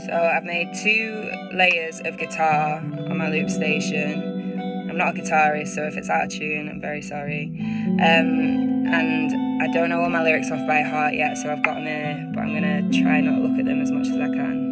So I've made 2 layers of guitar on my loop station. I'm not a guitarist, so if it's out of tune, I'm very sorry. And I don't know all my lyrics off by heart yet, so I've got them here, but I'm gonna try not look at them as much as I can.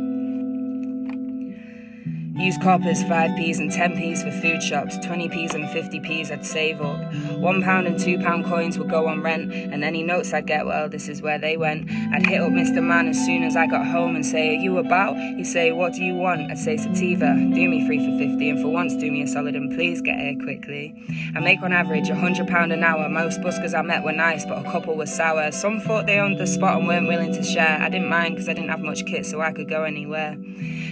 Use coppers, 5p's and 10p's for food shops, 20p's and 50p's I'd save up. £1 and £2 coins would go on rent, and any notes I'd get, well, this is where they went. I'd hit up Mr. Man as soon as I got home and say, are you about? He'd say, what do you want? I'd say sativa, do me 3 for 50, and for once do me a solid and please get here quickly. I make on average £100 an hour. Most buskers I met were nice, but a couple were sour. Some thought they owned the spot and weren't willing to share. I didn't mind because I didn't have much kit, so I could go anywhere.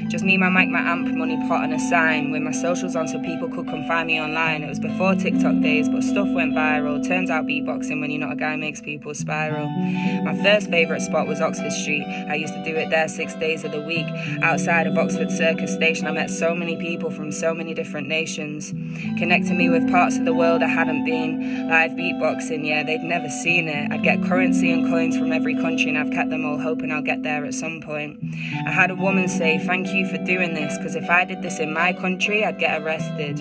Just me, my mic, my amp, money pot and a sign with my socials on so people could come find me online. It was before TikTok days, but stuff went viral. Turns out beatboxing when you're not a guy makes people spiral. My first favourite spot was Oxford Street. I used to do it there 6 days of the week. Outside of Oxford Circus Station, I met so many people from so many different nations, connecting me with parts of the world I hadn't been. Live beatboxing, yeah, they'd never seen it. I'd get currency and coins from every country, and I've kept them all, hoping I'll get there at some point. I had a woman say, thank you for doing this, because if I did this in my country, I'd get arrested.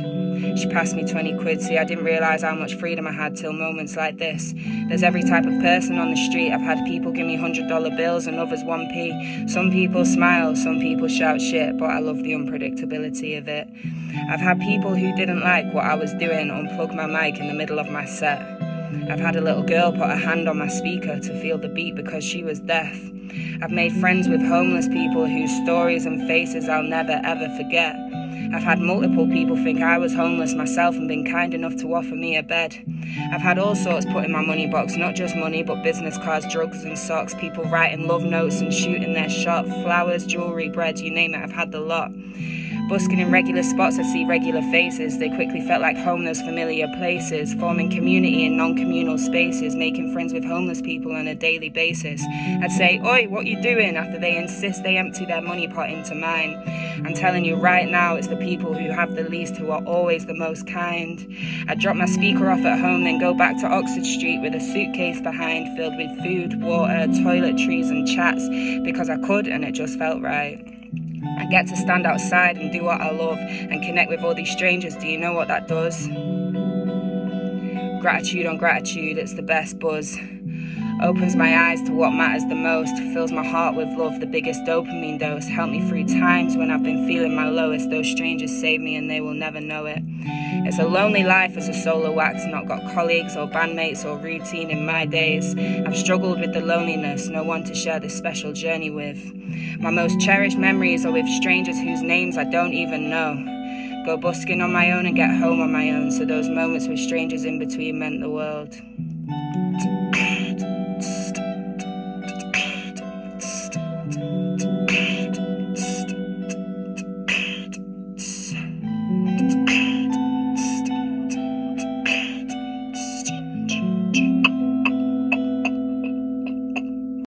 She passed me 20 quid, see, I didn't realise how much freedom I had till moments like this. There's every type of person on the street. I've had people give me $100 bills and others 1p. Some people smile, some people shout shit, but I love the unpredictability of it. I've had people who didn't like what I was doing unplug my mic in the middle of my set. I've had a little girl put a hand on my speaker to feel the beat because she was deaf. I've made friends with homeless people whose stories and faces I'll never ever forget. I've had multiple people think I was homeless myself and been kind enough to offer me a bed. I've had all sorts put in my money box, not just money but business cards, drugs and socks, people writing love notes and shooting their shot, flowers, jewellery, bread, you name it, I've had the lot. Busking in regular spots, I see regular faces. They quickly felt like home, those familiar places. Forming community in non-communal spaces. Making friends with homeless people on a daily basis. I'd say, oi, what you doing? After they insist they empty their money pot into mine. I'm telling you right now, it's the people who have the least who are always the most kind. I'd drop my speaker off at home, then go back to Oxford Street with a suitcase behind filled with food, water, toiletries and chats. Because I could and it just felt right. I get to stand outside and do what I love and connect with all these strangers. Do you know what that does? Gratitude on gratitude, it's the best buzz. Opens my eyes to what matters the most. Fills my heart with love, the biggest dopamine dose. Help me through times when I've been feeling my lowest. Those strangers save me and they will never know it. It's a lonely life as a solo act. Not got colleagues or bandmates or routine in my days. I've struggled with the loneliness. No one to share this special journey with. My most cherished memories are with strangers whose names I don't even know. Go busking on my own and get home on my own. So those moments with strangers in between meant the world.